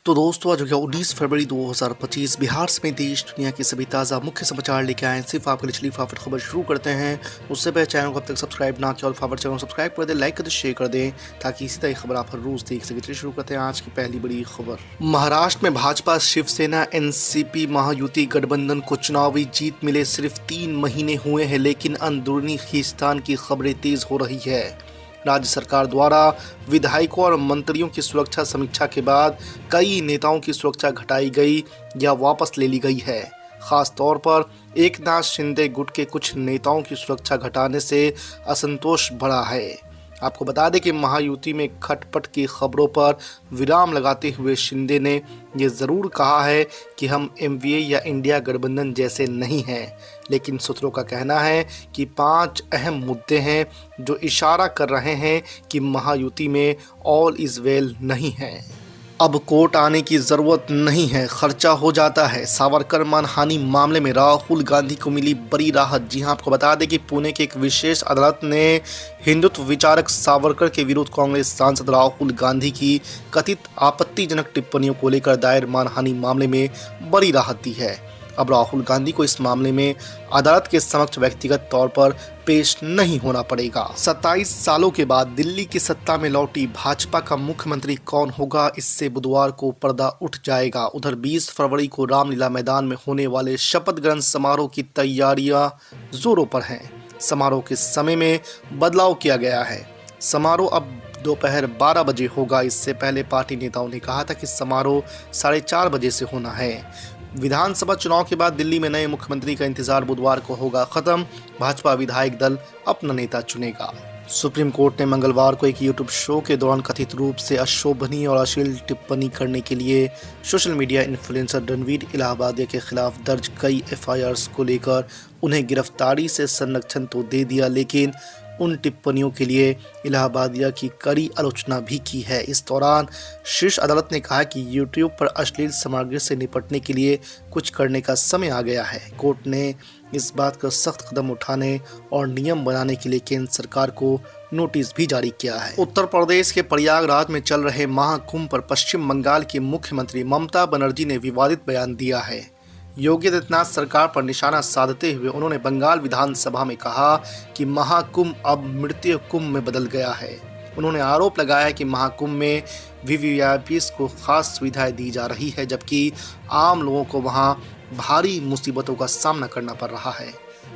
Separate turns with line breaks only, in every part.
तो दोस्तों आज हो गया 19 फरवरी 2025। बिहार समेत देश दुनिया के सभी ताज़ा मुख्य समाचार लेके आए सिर्फ आपके लिए। चलिए फटाफट खबर शुरू करते हैं। उससे पहले चैनल को अब तक सब्सक्राइब ना किया और फटाफट चैनल को सब्सक्राइब कर दें, लाइक कर दें, शेयर कर दें ताकि इसी तरह की खबर आप हर रोज देख सकें। चलिए शुरू करते हैं आज की पहली बड़ी खबर। महाराष्ट्र में भाजपा शिवसेना एनसीपी महायुति गठबंधन को चुनावी जीत मिले सिर्फ 3 महीने हुए हैं, लेकिन अंदरूनी खींचतान की खबरें तेज हो रही है। राज्य सरकार द्वारा विधायकों और मंत्रियों की सुरक्षा समीक्षा के बाद कई नेताओं की सुरक्षा घटाई गई या वापस ले ली गई है। खास तौर पर एकनाथ शिंदे गुट के कुछ नेताओं की सुरक्षा घटाने से असंतोष बढ़ा है। आपको बता दें कि महायुति में खटपट की खबरों पर विराम लगाते हुए शिंदे ने यह जरूर कहा है कि हम एमवीए या इंडिया गठबंधन जैसे नहीं हैं, लेकिन सूत्रों का कहना है कि 5 अहम मुद्दे हैं जो इशारा कर रहे हैं कि महायुति में ऑल इज वेल नहीं है। अब कोर्ट आने की जरूरत नहीं है, खर्चा हो जाता है। सावरकर मानहानि मामले में राहुल गांधी को मिली बड़ी राहत। जी हां, आपको बता दें कि पुणे की एक विशेष अदालत ने हिंदुत्व विचारक सावरकर के विरुद्ध कांग्रेस सांसद राहुल गांधी की कथित आपत्तिजनक टिप्पणियों को लेकर दायर मानहानि मामले में बड़ी राहत दी है। अब राहुल गांधी को इस मामले में अदालत के समक्ष व्यक्तिगत तौर पर पेश नहीं होना पड़ेगा। 27 सालों के बाद दिल्ली की सत्ता में लौटी भाजपा का मुख्यमंत्री कौन होगा, इससे बुधवार को पर्दा उठ जाएगा। उधर 20 फरवरी को रामलीला मैदान में होने वाले शपथ ग्रहण समारोह की तैयारियां जोरों पर हैं। समारोह के समय में बदलाव किया गया है। समारोह अब दोपहर 12 बजे होगा। इससे पहले पार्टी नेताओं ने कहा था कि समारोह 4:30 बजे से होना है। विधानसभा चुनाव के बाद दिल्ली में नए मुख्यमंत्री का इंतजार बुधवार को होगा खत्म। भाजपा विधायक दल अपना नेता चुनेगा। सुप्रीम कोर्ट ने मंगलवार को एक यूट्यूब शो के दौरान कथित रूप से अशोभनीय और अश्लील टिप्पणी करने के लिए social media influencer Ranveer Allahbadia के खिलाफ दर्ज कई एफआईआर्स को लेकर उन्हें गिरफ्तारी से संरक्षण तो दे दिया, लेकिन उन टिप्पणियों के लिए इलाहाबादिया की कड़ी आलोचना भी की है। इस दौरान शीर्ष अदालत ने कहा कि यूट्यूब पर अश्लील सामग्री से निपटने के लिए कुछ करने का समय आ गया है। कोर्ट ने इस बात का सख्त कदम उठाने और नियम बनाने के लिए केंद्र सरकार को नोटिस भी जारी किया है। उत्तर प्रदेश के प्रयागराज में चल रहे महाकुंभ पर पश्चिम बंगाल की मुख्यमंत्री ममता बनर्जी ने विवादित बयान दिया है। योगी आदित्यनाथ सरकार पर निशाना साधते हुए उन्होंने बंगाल विधानसभा में कहा कि महाकुंभ अब मृत्यु कुंभ में बदल गया है। उन्होंने आरोप लगाया है कि महाकुंभ में वीवीआईपीज को खास सुविधाएं दी जा रही है, जबकि आम लोगों को वहां भारी मुसीबतों का सामना करना पड़ रहा है।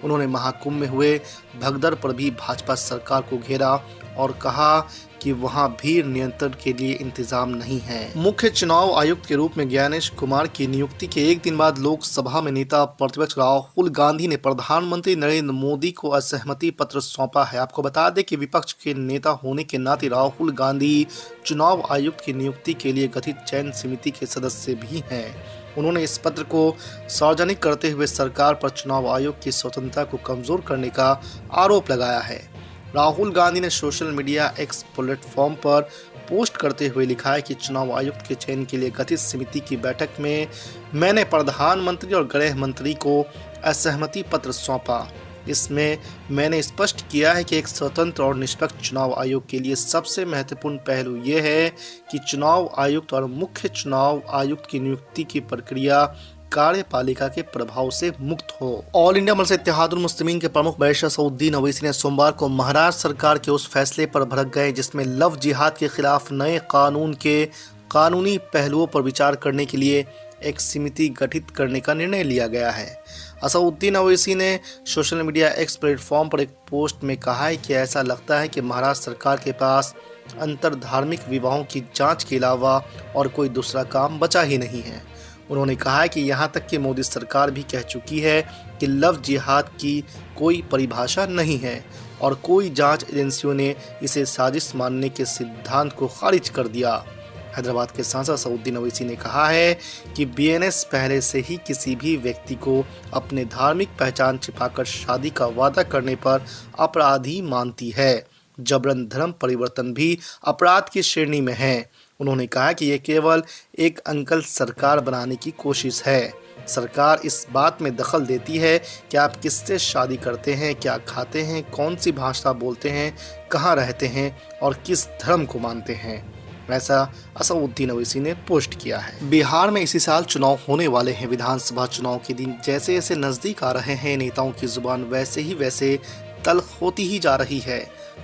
उन्होंने महाकुंभ में हुए भगदड़ पर भी भाजपा सरकार को घेरा और कहा कि वहां भीड़ नियंत्रण के लिए इंतजाम नहीं है। मुख्य चुनाव आयुक्त के रूप में ज्ञानेश कुमार की नियुक्ति के एक दिन बाद लोकसभा में नेता प्रतिपक्ष राहुल गांधी ने प्रधानमंत्री नरेंद्र मोदी को असहमति पत्र सौंपा है। आपको बता दें कि विपक्ष के नेता होने के नाते राहुल गांधी चुनाव आयुक्त की नियुक्ति के लिए गठित चयन समिति के सदस्य भी हैं। उन्होंने इस पत्र को सार्वजनिक करते हुए सरकार पर चुनाव आयोग की स्वतंत्रता को कमजोर करने का आरोप लगाया है। राहुल गांधी ने सोशल मीडिया एक्स प्लेटफॉर्म पर पोस्ट करते हुए लिखा है कि चुनाव आयुक्त के चयन के लिए गठित समिति की बैठक में मैंने प्रधानमंत्री और गृह मंत्री को असहमति पत्र सौंपा। इसमें मैंने स्पष्ट किया है कि एक स्वतंत्र और निष्पक्ष चुनाव आयोग के लिए सबसे महत्वपूर्ण पहलू ये है कि चुनाव आयुक्त और मुख्य चुनाव आयुक्त की नियुक्ति की प्रक्रिया कार्यपालिका के प्रभाव से मुक्त हो। ऑल इंडिया मजलिस इत्तेहादुल मुस्लिमीन के प्रमुख बैरिस्टर असदुद्दीन ओवैसी ने सोमवार को महाराष्ट्र सरकार के उस फैसले पर भड़क गए जिसमें लव जिहाद के खिलाफ नए कानून के कानूनी पहलुओं पर विचार करने के लिए एक समिति गठित करने का निर्णय लिया गया है। असदुद्दीन ओवैसी ने सोशल मीडिया एक्स प्लेटफॉर्म पर एक पोस्ट में कहा है कि ऐसा लगता है कि महाराष्ट्र सरकार के पास अंतर धार्मिक विवाहों की जांच के अलावा और कोई दूसरा काम बचा ही नहीं है। उन्होंने कहा है कि यहाँ तक कि मोदी सरकार भी कह चुकी है कि लव जिहाद की कोई परिभाषा नहीं है और कोई जांच एजेंसियों ने इसे साजिश मानने के सिद्धांत को खारिज कर दिया। हैदराबाद के सांसद असदुद्दीन ओवैसी ने कहा है कि बीएनएस पहले से ही किसी भी व्यक्ति को अपने धार्मिक पहचान छिपाकर शादी का वादा करने पर अपराधी मानती है। जबरन धर्म परिवर्तन भी अपराध की श्रेणी में है। उन्होंने कहा कि यह केवल एक अंकल सरकार बनाने की कोशिश है। सरकार इस बात में दखल देती है कि आप किससे शादी करते हैं, क्या खाते हैं, कौन सी भाषा बोलते हैं, कहाँ रहते हैं और किस धर्म को मानते हैं। ऐसा असउद्दीन ओवैसी ने पोस्ट किया है। बिहार में इसी साल चुनाव होने वाले हैं। विधानसभा चुनाव के दिन जैसे जैसे नजदीक आ रहे हैं, नेताओं की जुबान वैसे तल्ख होती ही जा रही है।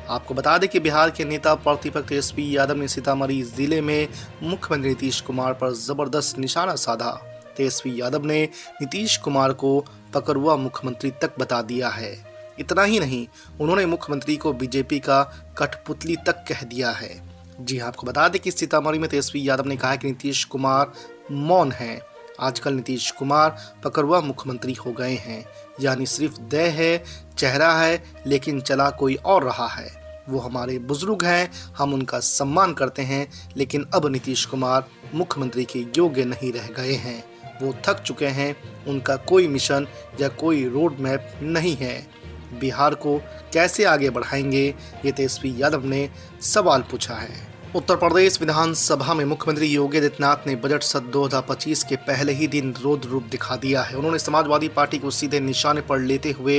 आपको बता दें कि बिहार के नेता प्रतिपक्ष तेजस्वी यादव ने सीतामढ़ी जिले में मुख्यमंत्री नीतीश कुमार पर जबरदस्त निशाना साधा। तेजस्वी यादव ने नीतीश कुमार को पकड़ुआ मुख्यमंत्री तक बता दिया है। इतना ही नहीं, उन्होंने मुख्यमंत्री को बीजेपी का कठपुतली तक कह दिया है। जी हाँ, आपको बता दें कि सीतामढ़ी में तेजस्वी यादव ने कहा कि नीतीश कुमार मौन हैं। आजकल नीतीश कुमार पकड़ुआ मुख्यमंत्री हो गए हैं, यानी सिर्फ देह है, चेहरा है, लेकिन चला कोई और रहा है। वो हमारे बुजुर्ग हैं, हम उनका सम्मान करते हैं, लेकिन अब नीतीश कुमार मुख्यमंत्री के योग्य नहीं रह गए हैं। वो थक चुके हैं, उनका कोई मिशन या कोई रोड मैप नहीं है। बिहार को कैसे आगे बढ़ाएंगे, ये तेजस्वी यादव ने सवाल पूछा है। उत्तर प्रदेश विधानसभा में मुख्यमंत्री योगी आदित्यनाथ ने बजट सत्र 2025 के पहले ही दिन रौद्र रूप दिखा दिया है। उन्होंने समाजवादी पार्टी को सीधे निशाने पर लेते हुए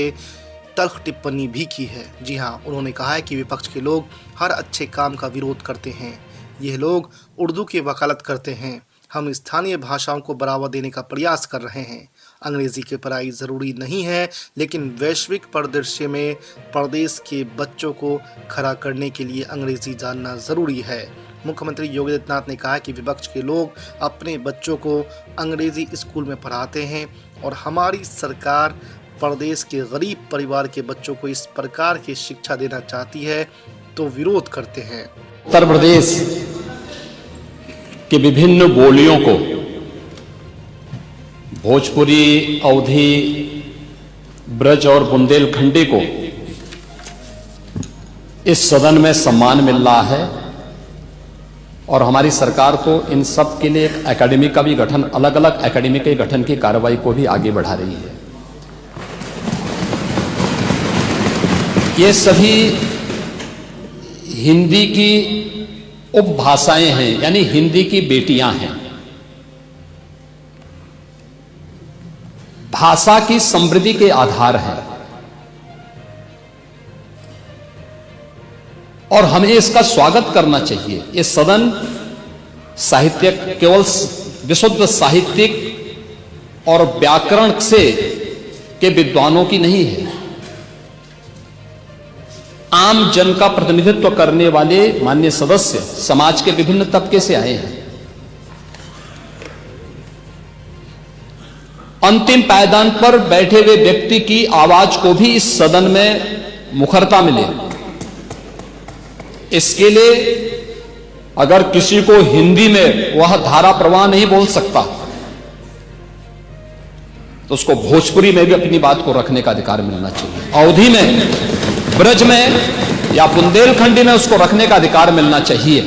तल्ख टिप्पणी भी की है। जी हाँ, उन्होंने कहा है कि विपक्ष के लोग हर अच्छे काम का विरोध करते हैं। यह लोग उर्दू की वकालत करते हैं। हम स्थानीय भाषाओं को बढ़ावा देने का प्रयास कर रहे हैं। अंग्रेजी की पढ़ाई ज़रूरी नहीं है, लेकिन वैश्विक परिदृश्य में प्रदेश के बच्चों को खड़ा करने के लिए अंग्रेजी जानना ज़रूरी है। मुख्यमंत्री योगी आदित्यनाथ ने कहा कि विपक्ष के लोग अपने बच्चों को अंग्रेजी स्कूल में पढ़ाते हैं और हमारी सरकार प्रदेश के गरीब परिवार के बच्चों को इस प्रकार की शिक्षा देना चाहती है तो विरोध करते हैं।
उत्तर प्रदेश के विभिन्न बोलियों को, भोजपुरी, अवधी, ब्रज और बुंदेलखंडी को इस सदन में सम्मान मिल रहा है और हमारी सरकार को इन सब के लिए एक एकेडमी का भी गठन, अलग अलग एकेडमी के गठन की कार्रवाई को भी आगे बढ़ा रही है। ये सभी हिंदी की उपभाषाएं हैं, यानी हिंदी की बेटियां हैं। भाषा की समृद्धि के आधार है और हमें इसका स्वागत करना चाहिए। ये सदन साहित्य केवल विशुद्ध साहित्यिक और व्याकरण से के विद्वानों की नहीं है, आम जन का प्रतिनिधित्व करने वाले माननीय सदस्य समाज के विभिन्न तबके से आए हैं। अंतिम पायदान पर बैठे हुए व्यक्ति की आवाज को भी इस सदन में मुखरता मिले, इसके लिए अगर किसी को हिंदी में वह धारा प्रवाह नहीं बोल सकता तो उसको भोजपुरी में भी अपनी बात को रखने का अधिकार मिलना चाहिए। अवधी में, ब्रज में या बुंदेलखंडी में उसको रखने का अधिकार मिलना चाहिए।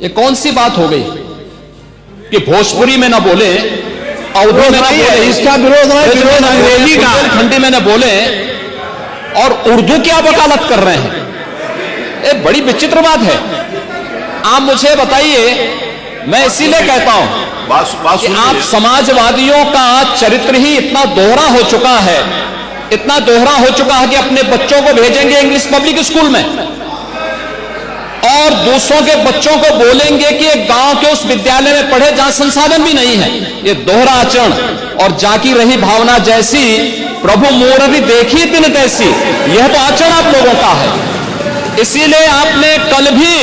ये कौन सी बात हो गई कि भोजपुरी में ना बोले, अवधी में ना बोले,
इसका विरोध अंग्रेजी का,
बुंदेलखंडी में ना बोले और उर्दू क्या वकालत कर रहे हैं? ये बड़ी विचित्र बात है। आप मुझे बताइए, मैं इसीलिए कहता हूं कि आप समाजवादियों का चरित्र ही इतना दोहरा हो चुका है, इतना दोहरा हो चुका है कि अपने बच्चों को भेजेंगे इंग्लिश पब्लिक स्कूल में और दूसरों के बच्चों को बोलेंगे कि एक गांव के उस विद्यालय में पढ़े जहां संसाधन भी नहीं है। ये दोहरा आचरण और जाकी रही भावना जैसी प्रभु मोररी देखी दिन तैसी, यह तो आचरण आप लोगों का है। इसीलिए आपने कल भी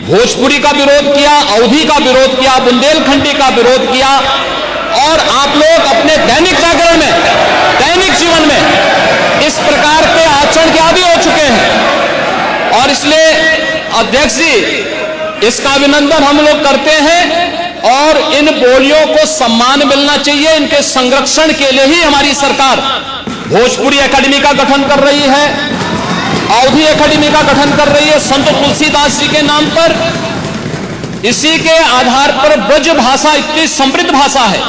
भोजपुरी का विरोध किया, अवधी का विरोध किया, बुंदेलखंडी का विरोध किया और आप लोग अपने दैनिक जागरण में, दैनिक जीवन में इस प्रकार के आचरण के आदी हो चुके हैं। और इसलिए अध्यक्ष जी, इसका अभिनंदन हम लोग करते हैं और इन बोलियों को सम्मान मिलना चाहिए। इनके संरक्षण के लिए ही हमारी सरकार भोजपुरी एकेडमी का गठन कर रही है, अवधी एकेडमी का गठन कर रही है संत तुलसीदास जी के नाम पर। इसी के आधार पर ब्रज भाषा इतनी समृद्ध भाषा है।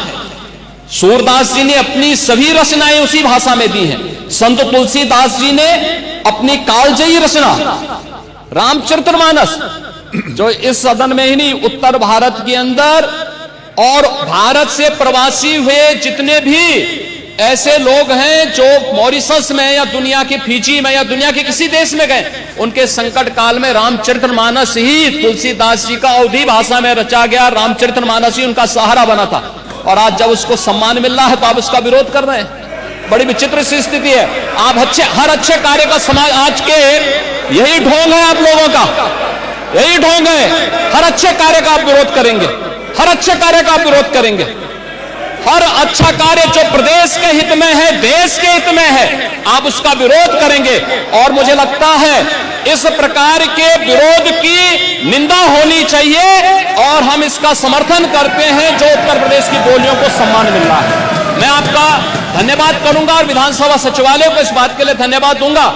सूरदास जी ने अपनी सभी रचनाएं उसी भाषा में दी हैं। संत तुलसीदास जी ने अपनी कालजयी रचना रामचरितमानस, जो इस सदन में ही नहीं, उत्तर भारत के अंदर और भारत से प्रवासी हुए जितने भी ऐसे लोग हैं जो मॉरिशस में या दुनिया के फिजी में या दुनिया के किसी देश में गए, उनके संकट काल में रामचरितमानस ही तुलसीदास जी का अवधी भाषा में रचा गया रामचरितमानस ही उनका सहारा बना था। और आज जब उसको सम्मान मिल रहा है तो आप उसका विरोध कर रहे हैं। बड़ी विचित्र सी स्थिति है। आप हर अच्छे कार्य का समाज आज के यही ढोंग है आप लोगों का, यही ढोंग है। हर अच्छे कार्य का आप विरोध करेंगे, हर अच्छे कार्य का आप विरोध करेंगे। हर अच्छा कार्य जो प्रदेश के हित में है, देश के हित में है, आप उसका विरोध करेंगे। और मुझे लगता है इस प्रकार के विरोध की निंदा होनी चाहिए और हम इसका समर्थन करते हैं जो उत्तर प्रदेश की बोलियों को सम्मान मिल रहा है। मैं आपका धन्यवाद करूंगा और विधानसभा सचिवालय को इस बात के लिए धन्यवाद दूंगा।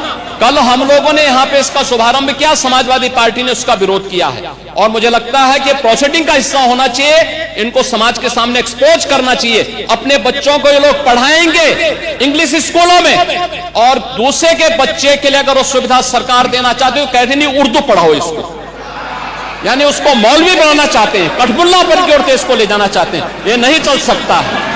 कल हम लोगों ने यहां पे इसका शुभारंभ किया, समाजवादी पार्टी ने उसका विरोध किया है और मुझे लगता है कि प्रोसीडिंग का हिस्सा होना चाहिए। इनको समाज के सामने एक्सपोज करना चाहिए। अपने बच्चों को ये लोग पढ़ाएंगे इंग्लिश स्कूलों में और दूसरे के बच्चे के लिए अगर वो सुविधा सरकार देना चाहते हो, कहते नहीं उर्दू पढ़ाओ इसको, यानी उसको मौलवी बनाना चाहते हैं, कठपुल्ला पर की ओर इसको ले जाना चाहते हैं। ये नहीं चल सकता है।